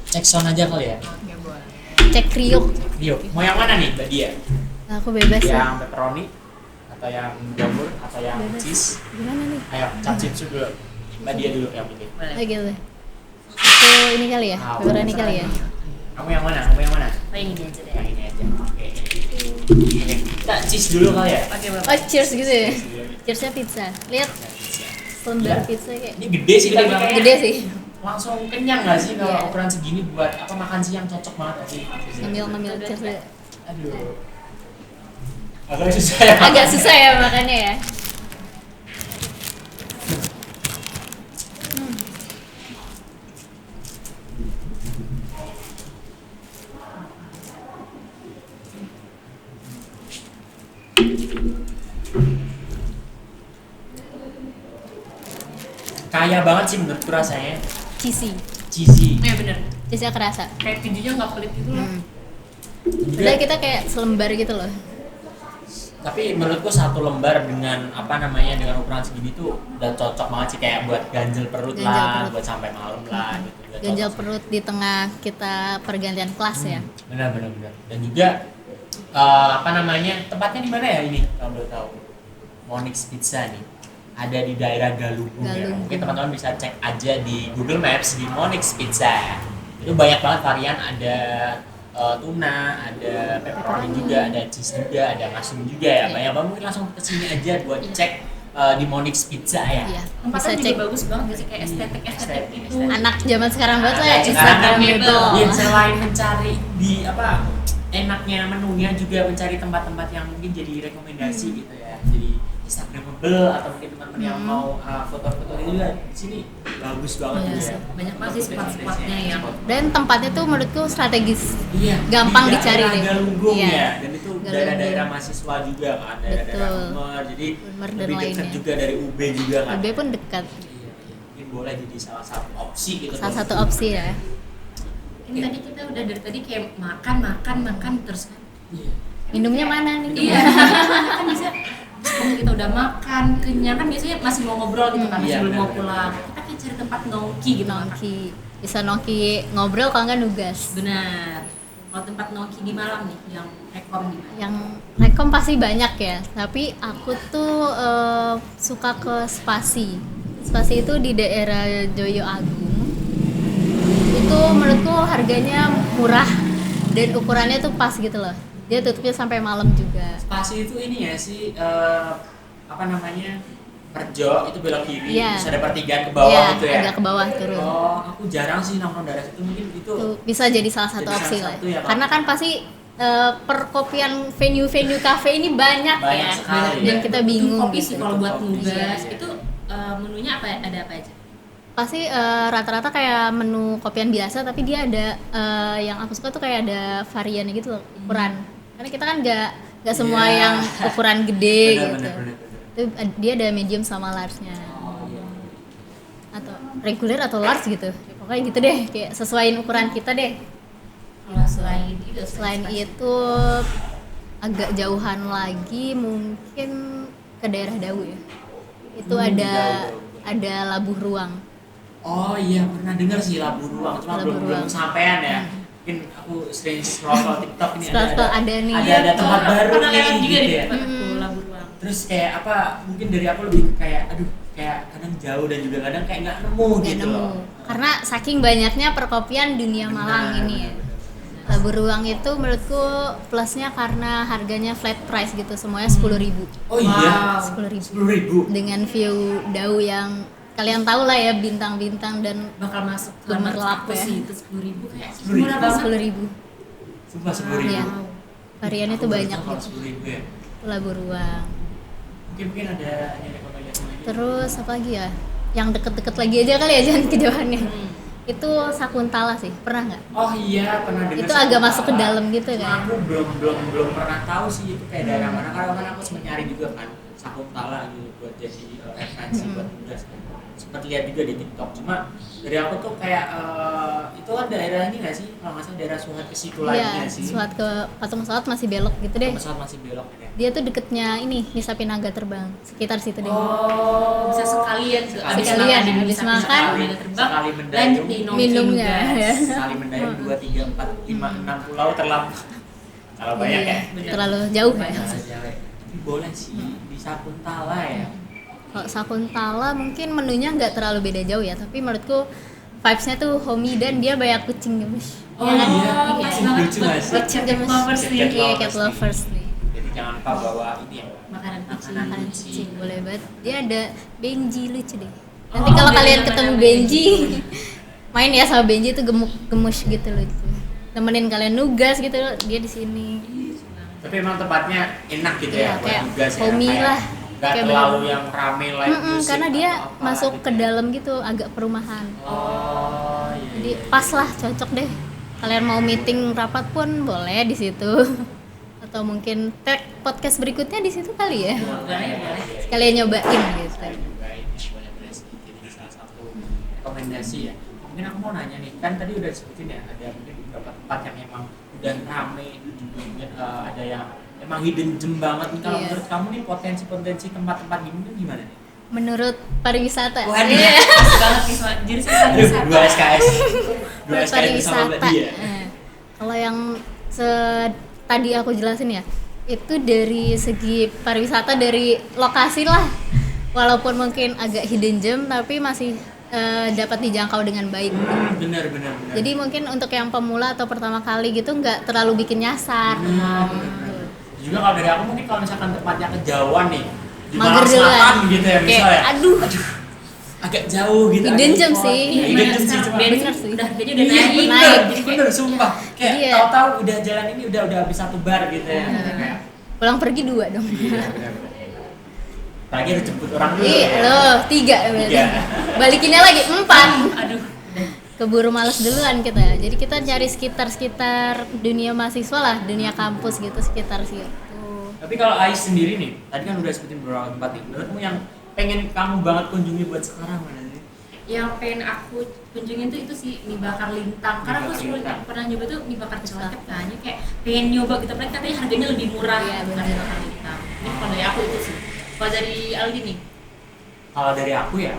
Speaker 1: cek sound aja kali ya.
Speaker 2: Oke, boleh.
Speaker 3: Cek kriuk.
Speaker 1: Yuk, mau yang mana nih Mbak Dia?
Speaker 3: Nah, aku bebas ya.
Speaker 1: Yang pepperoni atau yang jamur atau yang
Speaker 3: Bebas.
Speaker 1: cheese?
Speaker 3: Gimana nih?
Speaker 1: Ayo, capcitsu dulu. Mbak Dia dulu yang pilih.
Speaker 2: Boleh.
Speaker 3: Oh gitu. Aku ini kali ya, pepperoni kali ya.
Speaker 1: Kamu yang mana? Kamu yang mana?
Speaker 2: Oh, yang ini aja deh.
Speaker 1: Yang ini aja. Oke. Oke. Kita cheese dulu kali ya.
Speaker 2: Oke, Bapak.
Speaker 3: Oh cheers gitu ya. Cheersnya pizza. Lihat selembar
Speaker 1: Ya.
Speaker 3: pizza kayak
Speaker 1: Ini gede sih tapi kayaknya
Speaker 3: gede sih.
Speaker 1: langsung kenyang gak sih kalau
Speaker 3: Iya.
Speaker 1: ukuran segini buat apa makan siang cocok banget gak sih?
Speaker 3: Ngambil cheers dulu.
Speaker 1: Aduh. Agak susah ya.
Speaker 3: Agak susah ya makannya ya.
Speaker 1: Kaya banget sih menurutku rasanya.
Speaker 3: Cheesy.
Speaker 1: Cheesy.
Speaker 2: Iya bener.
Speaker 3: Cheese-nya kerasa.
Speaker 2: Kayak kejunya nggak pelit gitu loh.
Speaker 3: Padahal kita kayak selembar gitu loh.
Speaker 1: Tapi menurutku satu lembar dengan apa namanya dengan ukuran segini tuh udah cocok banget sih kayak buat ganjel perut
Speaker 3: Ganjel
Speaker 1: lah,
Speaker 3: perut.
Speaker 1: buat sampai malam lah gitu. Udah
Speaker 3: Ganjal
Speaker 1: cocok.
Speaker 3: perut di tengah kita pergantian kelas ya.
Speaker 1: Benar. Dan juga apa namanya tempatnya di mana ya ini kalau boleh tahu? Monix Pizza nih. Ada di daerah Galunggung ya.
Speaker 3: Galunggung.
Speaker 1: Mungkin teman-teman bisa cek aja di Google Maps di Monix Pizza. Itu banyak banget varian, ada tuna, ada pepperoni juga, ada cheese juga, ada mushroom juga ya.
Speaker 3: Iya.
Speaker 1: Banyak banget, mungkin langsung kesini aja buat cek di Monix Pizza ya.
Speaker 3: Iya. Bisa
Speaker 2: Tempatnya
Speaker 3: cek.
Speaker 2: juga bagus banget sih kayak estetik gitu.
Speaker 3: Anak zaman sekarang banget lah ya,
Speaker 1: Sekarang
Speaker 3: Instagramable.
Speaker 1: Iya, selain mencari di apa enaknya menunya juga mencari tempat-tempat yang mungkin jadi rekomendasi gitu ya. Jadi Instagramable atau mungkin teman-teman yang mau foto-foto itu juga di sini bagus banget
Speaker 2: Iya
Speaker 1: juga
Speaker 2: sih.
Speaker 1: ya.
Speaker 2: Banyak banget sih spot-spotnya yang
Speaker 3: Dan tempatnya tuh menurutku strategis.
Speaker 1: Iya,
Speaker 3: Gampang
Speaker 1: di
Speaker 3: dicari
Speaker 1: daerah
Speaker 3: deh.
Speaker 1: Galunggung
Speaker 3: Iya.
Speaker 1: ya, dan itu
Speaker 3: Galunggung.
Speaker 1: daerah-daerah mahasiswa juga kan, daerah-daerah
Speaker 3: Betul.
Speaker 1: Unmer, jadi
Speaker 3: Unmer dan
Speaker 1: lebih dekat
Speaker 3: lainnya.
Speaker 1: juga dari UB juga kan.
Speaker 3: UB pun dekat.
Speaker 1: Iya, mungkin boleh jadi salah satu opsi gitu.
Speaker 3: Salah satu opsi ya.
Speaker 2: ini tadi kita udah dari tadi kayak makan terus kan.
Speaker 1: Iya.
Speaker 3: Minumnya mana nih?
Speaker 2: Iya. Kan bisa kalau kita udah makan kenyang kan biasanya masih mau ngobrol gitu kan
Speaker 1: Iya,
Speaker 2: sebelum mau
Speaker 1: benar.
Speaker 2: pulang. Kita kayak cari tempat nongki gitu.
Speaker 3: Nongki. Bisa nongki ngobrol kalau nggak nugas.
Speaker 2: Benar. Kalau tempat nongki di Malang nih yang rekom di mana?
Speaker 3: Yang rekom pasti banyak ya, tapi aku tuh suka ke Spasi. Spasi itu di daerah Joyo Agung. Itu menurutku harganya murah dan ukurannya tuh pas gitu loh. Dia tutupnya sampai malam juga.
Speaker 1: Spasi itu ini ya sih apa namanya? Perjo itu belok kiri,
Speaker 3: Iya.
Speaker 1: terus ada pertigaan ke bawah
Speaker 3: Iya,
Speaker 1: gitu ya.
Speaker 3: agak ke bawah turun.
Speaker 1: Oh, aku jarang sih nongkrong daerah situ, mungkin itu
Speaker 3: Tuh, bisa jadi salah satu
Speaker 1: Jadi
Speaker 3: opsi
Speaker 1: salah
Speaker 3: lah.
Speaker 1: satu ya, Kak.
Speaker 3: Karena kan pasti perkopian venue-venue cafe ini banyak
Speaker 1: Banyak
Speaker 3: ya.
Speaker 1: sekali,
Speaker 3: Dan
Speaker 1: ya.
Speaker 3: kita
Speaker 2: Butuh
Speaker 3: bingung
Speaker 2: kopi sih
Speaker 3: gitu.
Speaker 2: kalau buat
Speaker 1: Kopi.
Speaker 2: nugas
Speaker 1: Iya.
Speaker 2: itu menunya ada apa aja?
Speaker 3: Pasti rata-rata kayak menu kopian biasa, tapi dia ada yang aku suka tuh kayak ada variannya gitu loh, ukuran. Karena kita kan nggak semua
Speaker 1: Iya.
Speaker 3: yang ukuran gede gitu.
Speaker 1: benar.
Speaker 3: Itu dia ada medium sama large-nya. Atau reguler atau large gitu. Ya, pokoknya gitu deh, kayak sesuaiin ukuran kita deh.
Speaker 2: Kalau selain itu
Speaker 3: Selain itu agak jauhan lagi mungkin ke daerah Dawu ya. Itu ada Labuh Ruang.
Speaker 1: Oh iya, pernah dengar sih Labu Ruang, cuma
Speaker 3: Labu
Speaker 1: belum
Speaker 3: Ruang.
Speaker 1: sampean ya. Mungkin aku sering scroll TikTok ini
Speaker 3: Scroll ada nih.
Speaker 1: ada tempat baru
Speaker 2: pernah lewat
Speaker 1: nih
Speaker 2: juga
Speaker 1: gitu
Speaker 2: di
Speaker 1: ya.
Speaker 2: tempat aku Labu Ruang.
Speaker 1: Terus kayak apa? Mungkin dari aku lebih ke kayak aduh, kayak kadang jauh dan juga kadang kayak nggak nemu
Speaker 3: Nggak
Speaker 1: gitu
Speaker 3: nemu.
Speaker 1: loh.
Speaker 3: Karena saking banyaknya perkopian dunia Malang
Speaker 1: Benar,
Speaker 3: ini ya.
Speaker 1: benar.
Speaker 3: Labu Ruang itu menurutku plusnya karena harganya flat price gitu, semuanya 10.000.
Speaker 1: Oh iya,
Speaker 2: Wow.
Speaker 3: 10.000
Speaker 1: 10.000.
Speaker 3: dengan view Dawu yang kalian tahu lah ya, bintang-bintang dan
Speaker 2: Bakal masuk ke
Speaker 3: Gemerlap
Speaker 2: aku
Speaker 3: ya.
Speaker 2: sih itu 10.000 kayak
Speaker 1: 10.000.
Speaker 2: murah banget.
Speaker 3: 10.000.
Speaker 1: Sumpah 10.000.
Speaker 3: Iya. Variannya tuh banyak
Speaker 1: Kalau
Speaker 3: gitu.
Speaker 1: 10.000 ya.
Speaker 3: Itu Labu Ruang.
Speaker 1: Mungkin ada yang rekomendasi lain.
Speaker 3: Terus apa lagi ya? Yang deket-deket lagi aja kali ya, jangan kejauhannya. Itu Sakuntala sih, pernah nggak?
Speaker 1: Oh iya, pernah dengar.
Speaker 3: Itu
Speaker 1: sih.
Speaker 3: agak masuk ke dalam gitu
Speaker 1: Cuma
Speaker 3: kan.
Speaker 1: aku belum pernah tahu sih itu kayak daerah mana, karena kan aku sempat nyari juga kan Sakuntala gitu buat jadi referensi buat nugas. Sempat lihat juga di TikTok, cuma dari aku tuh kayak itu kan daerah ini nggak sih, kalau nggak salah daerah Suhat ke situ lagi
Speaker 3: Iya,
Speaker 1: nggak sih?
Speaker 3: Suhat ke Patung Pesawat masih belok gitu deh.
Speaker 1: Pesawat masih belok ya.
Speaker 3: Dia tuh deketnya ini Nisa Pinaga Terbang, sekitar situ deh.
Speaker 1: Oh,
Speaker 2: Bisa sekalian
Speaker 3: Sekalian, habis makan,
Speaker 1: sekali mendayung,
Speaker 2: lanjut nih
Speaker 3: minumnya, ya.
Speaker 1: sekali mendayung 2, 3, 4, 5, 6 pulau terlampau. Kalau banyak ya.
Speaker 2: bener.
Speaker 3: Terlalu jauh ya.
Speaker 1: Nah, Jawa. Tapi boleh sih di Sakuntala ya.
Speaker 3: Kalau Sakuntala mungkin menunya nggak terlalu beda jauh ya, tapi menurutku vibes-nya tuh homey dan dia banyak kucing gemes.
Speaker 1: Oh iya,
Speaker 2: pas
Speaker 1: kucing
Speaker 2: banget
Speaker 1: lucu
Speaker 2: buat
Speaker 1: nggak sih?
Speaker 3: Kucing gemes.
Speaker 2: lovers nih.
Speaker 1: Cat
Speaker 3: Iya,
Speaker 1: lovers
Speaker 3: cat
Speaker 1: nih.
Speaker 3: lovers nih.
Speaker 1: Jadi jangan lupa bawa ini ya.
Speaker 2: Makanan kucing.
Speaker 3: Makanan kucing boleh banget. Dia ada Benji lucu deh.
Speaker 2: Oh,
Speaker 3: Nanti kalau
Speaker 2: ada
Speaker 3: kalian
Speaker 2: yang
Speaker 3: ketemu
Speaker 2: namanya
Speaker 3: Benji, main ya sama Benji tuh gemus gitu lucu. Temenin kalian nugas gitu, dia di sini.
Speaker 1: Tapi emang tempatnya enak gitu
Speaker 3: Iya,
Speaker 1: ya buat
Speaker 3: kayak
Speaker 1: nugas ya.
Speaker 3: homey
Speaker 1: Kayak
Speaker 3: lah.
Speaker 1: nggak
Speaker 3: Kayak
Speaker 1: terlalu
Speaker 3: bener-bener.
Speaker 1: yang rame live music
Speaker 3: Karena dia
Speaker 1: atau apa
Speaker 3: masuk
Speaker 1: gitu
Speaker 3: ke
Speaker 1: ya.
Speaker 3: dalam gitu, agak perumahan.
Speaker 1: Oh iya.
Speaker 3: Jadi
Speaker 1: iya,
Speaker 3: pas
Speaker 1: iya.
Speaker 3: lah, cocok deh. Kalian mau meeting rapat pun boleh di situ. Atau mungkin tag podcast berikutnya di situ kali ya.
Speaker 2: Boleh.
Speaker 3: Sekalian nyobain gitu.
Speaker 1: Saya juga ini boleh-boleh sih jadi salah satu rekomendasi ya. Mungkin aku mau nanya nih, kan tadi udah disebutin ya ada mungkin beberapa tempat yang emang udah rame, juga mungkin ada yang emang hidden gem banget. Kalau
Speaker 3: Iya.
Speaker 1: menurut kamu nih potensi tempat-tempat gini tuh gimana nih?
Speaker 3: Menurut pariwisata.
Speaker 1: Waduh.
Speaker 3: Iya.
Speaker 2: Pas banget nih soal jurusan
Speaker 1: Aduh,
Speaker 2: pariwisata.
Speaker 1: 2 SKS. 2
Speaker 3: Menurut
Speaker 1: SKS bersama Mbak Dia.
Speaker 3: Kalau yang tadi aku jelasin ya, itu dari segi pariwisata, dari lokasi lah. Walaupun mungkin agak hidden gem tapi masih dapat dijangkau dengan baik.
Speaker 1: Benar.
Speaker 3: Jadi mungkin untuk yang pemula atau pertama kali gitu nggak terlalu bikin nyasar.
Speaker 1: Benar. Juga kalau dari aku mungkin kalau misalkan tempatnya kejauhan nih, di
Speaker 3: Mager
Speaker 1: Malang Selatan
Speaker 3: duluan.
Speaker 1: gitu ya
Speaker 3: Kayak,
Speaker 1: misalnya.
Speaker 3: aduh.
Speaker 1: Agak jauh gitu.
Speaker 3: Hidden
Speaker 1: agak
Speaker 3: gem
Speaker 1: import.
Speaker 3: sih.
Speaker 1: Iya, hidden gem sih cuma.
Speaker 3: Bener sih.
Speaker 2: Udah jadi udah
Speaker 1: Iya,
Speaker 2: naik.
Speaker 3: naik.
Speaker 1: bener, sumpah. Kayak
Speaker 3: Iya.
Speaker 1: tahu-tahu udah jalan ini udah habis 1 bar gitu ya. Kayak,
Speaker 3: Pulang pergi 2 dong.
Speaker 1: iya, benar. Lagi ada jemput orang dulu.
Speaker 3: Iya,
Speaker 1: ya.
Speaker 3: loh, 3 berarti.
Speaker 1: 3.
Speaker 3: Balikinnya lagi 4.
Speaker 2: Aduh.
Speaker 3: Keburu males duluan kita. Jadi kita cari sekitar dunia mahasiswa lah, dunia kampus gitu, sekitar situ.
Speaker 1: Tapi kalau Ais sendiri nih, tadi kan udah sebutin beberapa tempat nih. Menurutmu yang pengen kamu banget kunjungi buat sekarang mana sih?
Speaker 2: Yang pengen aku kunjungin tuh itu sih mie bakar Lintang. Karena aku
Speaker 1: Bakar
Speaker 2: sebelum
Speaker 1: Lintang.
Speaker 2: pernah nyoba tuh mie bakar coklat kan. Jadi kayak pengen nyoba gitu, tapi katanya harganya lebih murah
Speaker 3: Iya,
Speaker 2: bukan
Speaker 3: bener.
Speaker 2: mie bakar Lintang. Jadi kalau dari aku itu sih. Kalau dari Aldi nih,
Speaker 1: Kalau dari aku ya,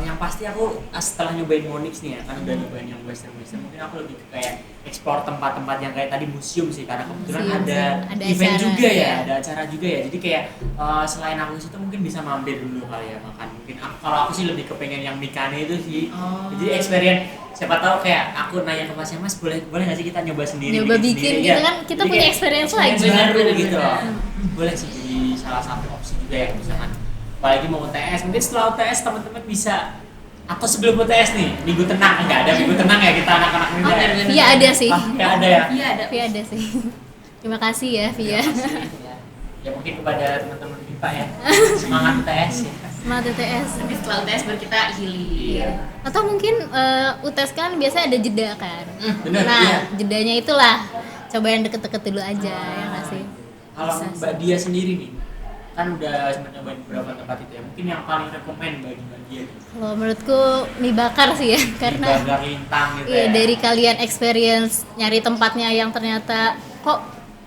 Speaker 1: yang pasti aku setelah nyobain Monix nih ya, kan udah nyobain yang western, mungkin aku lebih ke kayak explore tempat-tempat yang kayak tadi museum sih, karena kebetulan
Speaker 3: Museum
Speaker 1: ada
Speaker 3: sih, ada
Speaker 1: event
Speaker 3: acara,
Speaker 1: juga ya,
Speaker 3: ya.
Speaker 1: ada acara juga ya. Jadi kayak selain aku situ mungkin bisa mampir dulu kali ya makan. Mungkin kalau aku sih lebih kepengen yang Mikane itu sih.
Speaker 2: Oh.
Speaker 1: Jadi experience, siapa tahu kayak aku nanya ke Masnya, Mas boleh nggak sih kita nyoba sendiri?
Speaker 3: Nyoba bikin
Speaker 1: sendiri,
Speaker 3: gitu
Speaker 1: ya?
Speaker 3: kan, kita
Speaker 1: Jadi
Speaker 3: punya
Speaker 1: kayak
Speaker 3: experience
Speaker 1: experience
Speaker 3: lagi.
Speaker 1: baru
Speaker 2: Bener,
Speaker 1: gitu.
Speaker 2: bener.
Speaker 1: Boleh sih jadi salah satu opsi juga ya misalkan. Apalagi mau UTS, mungkin setelah UTS teman-teman bisa, atau sebelum UTS nih, minggu tenang, enggak ada minggu tenang ya kita anak-anak muda.
Speaker 2: Oh,
Speaker 1: ya?
Speaker 2: bener.
Speaker 3: Via ada sih.
Speaker 1: Ya ada ya.
Speaker 2: iya ada.
Speaker 3: Via ada sih. Terima kasih ya Via.
Speaker 1: Ya mungkin kepada teman-teman kita ya, semangat UTS ya.
Speaker 3: Semangat UTS.
Speaker 2: Tapi setelah UTS baru kita healing.
Speaker 1: Iya.
Speaker 3: Atau mungkin UTS kan biasanya ada jeda kan.
Speaker 1: Bener,
Speaker 3: Nah,
Speaker 1: iya.
Speaker 3: jedanya itulah coba yang deket-deket dulu aja ya nggak sih.
Speaker 1: Kalau
Speaker 3: Bisa
Speaker 1: Mbak Dia sendiri nih, kan udah sempat nyobain beberapa tempat itu ya, mungkin yang paling rekomend bagi Mbak Dia nih,
Speaker 3: Kalau menurutku mie bakar sih ya, karena
Speaker 1: Bakar Lintang gitu
Speaker 3: iya,
Speaker 1: ya.
Speaker 3: dari kalian experience nyari tempatnya yang ternyata kok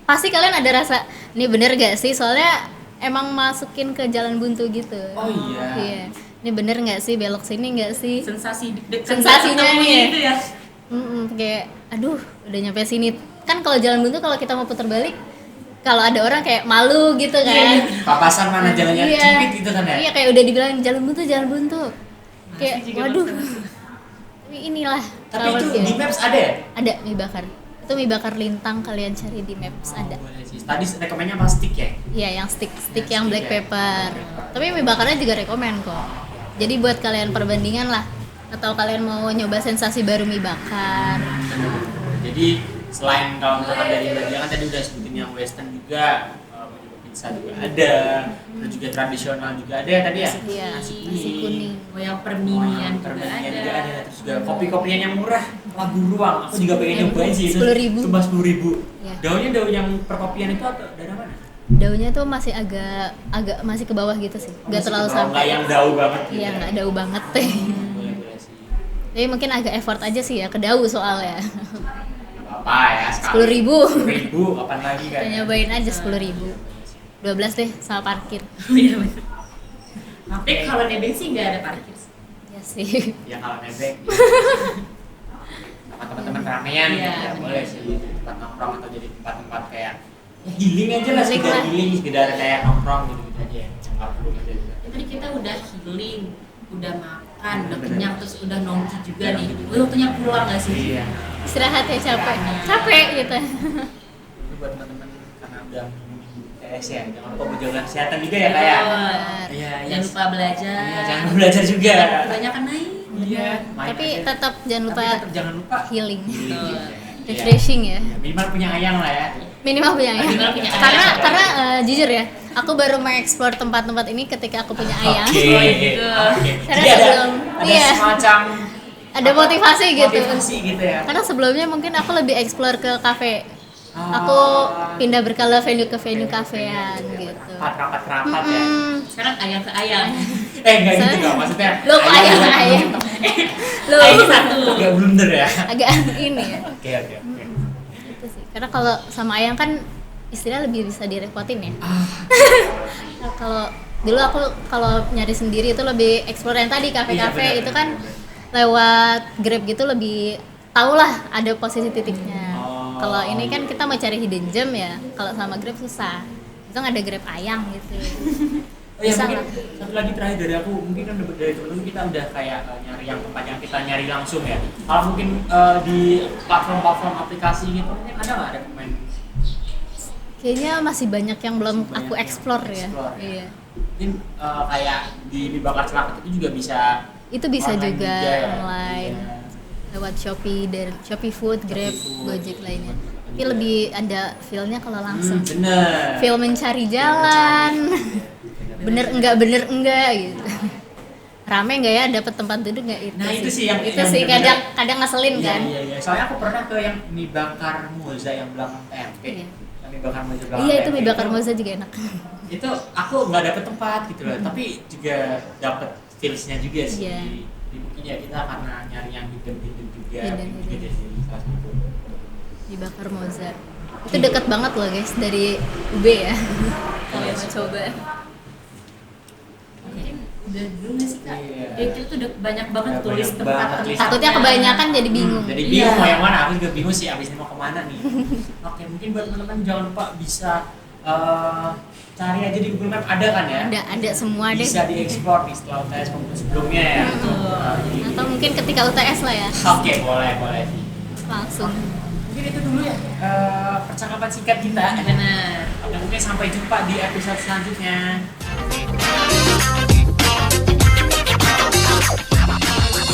Speaker 3: pasti kalian ada rasa ini bener gak sih, soalnya emang masukin ke jalan buntu gitu.
Speaker 1: Oh iya.
Speaker 3: Iya, ini bener nggak sih, belok sini nggak sih.
Speaker 2: Sensasi deg-degan
Speaker 3: Sensasinya
Speaker 2: ketemu
Speaker 3: nih.
Speaker 2: gitu ya.
Speaker 3: Kayak aduh udah nyampe sini kan. Kalau jalan buntu kalau kita mau putar balik, kalau ada orang kayak malu gitu kan.
Speaker 1: Papasan mana jalannya
Speaker 3: Iya.
Speaker 1: sempit gitu kan ya.
Speaker 3: Iya, kayak udah dibilang jalan buntu kayak
Speaker 2: juga
Speaker 3: waduh.
Speaker 2: maksudnya.
Speaker 3: Tapi inilah
Speaker 1: Tapi
Speaker 3: rawat
Speaker 1: itu
Speaker 3: ya.
Speaker 1: di Maps ada ya?
Speaker 3: Ada mie bakar, itu mie bakar Lintang, kalian cari di Maps ada.
Speaker 1: Oh, boleh sih. Tadi rekomennya apa stick ya?
Speaker 3: Iya, yang stick
Speaker 1: Yang
Speaker 3: yang black
Speaker 1: stick ya.
Speaker 3: pepper. Tapi mie bakarnya juga rekomen kok. Jadi buat kalian perbandingan lah, atau kalian mau nyoba sensasi baru mie bakar.
Speaker 1: Jadi selain kalau misalkan dari Mbak Dia kan tadi udah sebutin yang western juga, pizza juga ada, terus juga tradisional juga ada ya tadi ya?
Speaker 3: Iya,
Speaker 1: Nasi
Speaker 3: nasi kuning.
Speaker 2: Oh yang perminian juga
Speaker 1: Permainan
Speaker 2: ada.
Speaker 1: Terus juga kopi-kopian yang murah, labu ruang. Aku juga pengen nyobain sih itu.
Speaker 3: 10.000.
Speaker 1: Cuma 10.000.
Speaker 3: Iya.
Speaker 1: Daunnya daun yang perkopian itu atau daerah mana?
Speaker 3: Daunnya tuh masih agak masih ke bawah gitu sih, nggak terlalu
Speaker 1: Nggak
Speaker 3: sampai.
Speaker 1: yang daun banget gitu
Speaker 3: Iya
Speaker 1: ya.
Speaker 3: nggak daun banget.
Speaker 1: Boleh sih.
Speaker 3: Tapi mungkin agak effort aja sih ya ke daun soalnya.
Speaker 1: Apa ya sekali
Speaker 3: 10.000.
Speaker 1: 10.000 kapan lagi kan?
Speaker 3: Kita nyobain aja 10.000. 12 deh sama parkir.
Speaker 2: Iya bener. Tapi kalau nebeng sih nggak ada parkir.
Speaker 3: Ya sih.
Speaker 1: Ya kalau nebeng ya. Sama teman-teman ramean
Speaker 2: Iya,
Speaker 1: gitu ya
Speaker 2: bener.
Speaker 1: boleh sih tempat nongkrong atau jadi tempat-tempat kayak ya healing aja lah,
Speaker 3: Healing
Speaker 1: sekedar
Speaker 3: lah.
Speaker 1: healing, sekedar kayak nongkrong gitu aja ya. Nggak perlu gitu juga.
Speaker 2: Ya, tadi kita udah healing, udah makan, udah
Speaker 1: Bener.
Speaker 2: kenyang, terus udah nongki juga nih. Udah waktunya pulang nggak sih?
Speaker 1: Iya.
Speaker 3: Istirahat ya capek gitu.
Speaker 1: Itu buat teman-teman karena udah minggu TS ya, jangan lupa menjaga kesehatan juga ya kayak. Iya,
Speaker 2: Jangan lupa belajar.
Speaker 1: Iya, jangan lupa belajar juga.
Speaker 2: Kebanyakan naik.
Speaker 1: Iya. main
Speaker 3: Tapi
Speaker 1: aja.
Speaker 3: tetap jangan lupa
Speaker 1: Tapi tetap jangan lupa
Speaker 3: healing.
Speaker 1: Healing, ya.
Speaker 3: Refreshing ya.
Speaker 1: Iya, minimal punya ayang lah ya.
Speaker 3: Minimal punya ayang.
Speaker 2: Minimal punya
Speaker 3: Karena
Speaker 2: ayang.
Speaker 3: jujur ya, aku baru mengeksplor tempat-tempat ini ketika aku punya ayang.
Speaker 1: Oke.
Speaker 2: Oh, gitu.
Speaker 1: Oke.
Speaker 3: Karena
Speaker 1: Jadi ada
Speaker 3: sebelum iya,
Speaker 1: semacam
Speaker 3: ada motivasi gitu.
Speaker 1: Motivasi gitu ya.
Speaker 3: Karena sebelumnya mungkin aku lebih explore ke kafe. Aku pindah berkala venue ke venue kafean gitu.
Speaker 1: Rapat-rapat ya.
Speaker 2: Sekarang ayam ke ayam.
Speaker 1: Enggak gitu
Speaker 3: Saya-
Speaker 1: dong, maksudnya.
Speaker 3: Lo kok ayang ke ayang? Lo
Speaker 2: Ayam satu.
Speaker 1: Agak blunder ya.
Speaker 3: agak ini ya.
Speaker 1: Oke.
Speaker 3: Gitu sih. Karena kalau sama ayang kan istilah lebih bisa direpotin ya. Nah, kalau dulu aku kalau nyari sendiri itu lebih explore yang tadi kafe-kafe
Speaker 1: Iya, benar,
Speaker 3: itu kan
Speaker 1: benar.
Speaker 3: lewat Grab gitu lebih tau lah ada posisi titiknya.
Speaker 1: Oh.
Speaker 3: Kalau ini kan kita mau cari hidden gem ya. Kalau sama Grab susah. Itu nggak ada Grab ayang gitu.
Speaker 1: Oh ya,
Speaker 3: Bisa
Speaker 1: mungkin
Speaker 3: lah.
Speaker 1: satu lagi terakhir dari aku, mungkin kan dari temen-temen kita udah kayak nyari yang tempat yang kita nyari langsung ya. Kalau mungkin di platform-platform aplikasi gitu, mungkin ada nggak rekomend?
Speaker 3: Kayaknya masih banyak yang belum
Speaker 1: Masih banyak
Speaker 3: aku
Speaker 1: yang
Speaker 3: explore
Speaker 1: belum
Speaker 3: ya.
Speaker 1: explore ya.
Speaker 3: Iya.
Speaker 1: Mungkin kayak di Bakar Celaka itu juga bisa.
Speaker 3: Itu bisa
Speaker 1: online
Speaker 3: juga
Speaker 1: ya.
Speaker 3: online.
Speaker 1: Iya.
Speaker 3: Lewat Shopee dan Shopee Food, Grab,
Speaker 1: Food,
Speaker 3: Gojek lainnya. Tapi
Speaker 1: Iya.
Speaker 3: lebih ada feel-nya kalau langsung.
Speaker 1: Bener.
Speaker 3: Feel mencari jalan. Bener enggak gitu. Rame enggak ya dapat tempat duduk enggak itu?
Speaker 1: Nah, itu sih yang-
Speaker 3: itu
Speaker 1: yang
Speaker 3: sih
Speaker 1: bener-bener-
Speaker 3: kadang ngeselin
Speaker 1: Iya,
Speaker 3: kan.
Speaker 1: iya. Soalnya aku pernah ke yang mie bakar Moza yang belakang TMP.
Speaker 3: Iya.
Speaker 1: Yang mie bakar Moza belakang
Speaker 3: Iya itu
Speaker 1: TMP
Speaker 3: mie bakar moza juga enak.
Speaker 1: Itu aku nggak dapet tempat gitu loh, tapi juga dapet feelsnya juga sih.
Speaker 3: Iya.
Speaker 1: Mungkin ya kita karena nyari yang hidden juga,
Speaker 3: Hidden,
Speaker 1: mungkin juga
Speaker 3: hidden.
Speaker 1: jadi salah satu.
Speaker 3: Mie bakar moza. Itu dekat banget loh guys dari UB ya. Kalau
Speaker 1: Iya
Speaker 3: mau
Speaker 1: sih.
Speaker 3: coba.
Speaker 2: Mungkin udah dulu nggak sih kak?
Speaker 1: Iya.
Speaker 2: Jadi kita tuh udah banyak banget
Speaker 1: Udah
Speaker 2: tulis
Speaker 1: banyak
Speaker 2: tempat
Speaker 1: banget
Speaker 2: tempat.
Speaker 1: list.
Speaker 3: Takutnya kebanyakan jadi bingung.
Speaker 1: Jadi bingung
Speaker 2: Iya.
Speaker 1: mau yang mana, aku juga bingung sih abis ini mau kemana nih. Oke, mungkin buat teman-teman jangan lupa bisa cari aja di Google Map, ada kan ya?
Speaker 3: Ada semua deh.
Speaker 1: Bisa dieksplor nih setelah UTS maupun sebelumnya ya. Jadi-
Speaker 3: Atau mungkin ketika UTS lah ya.
Speaker 1: Oke, boleh.
Speaker 3: Langsung.
Speaker 1: Mungkin itu dulu ya percakapan singkat kita.
Speaker 2: Benar.
Speaker 1: Oke, mungkin sampai jumpa di episode selanjutnya.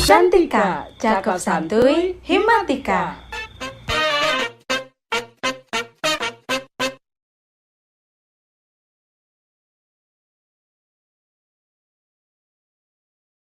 Speaker 4: Cantika, cakep santuy, Himatika.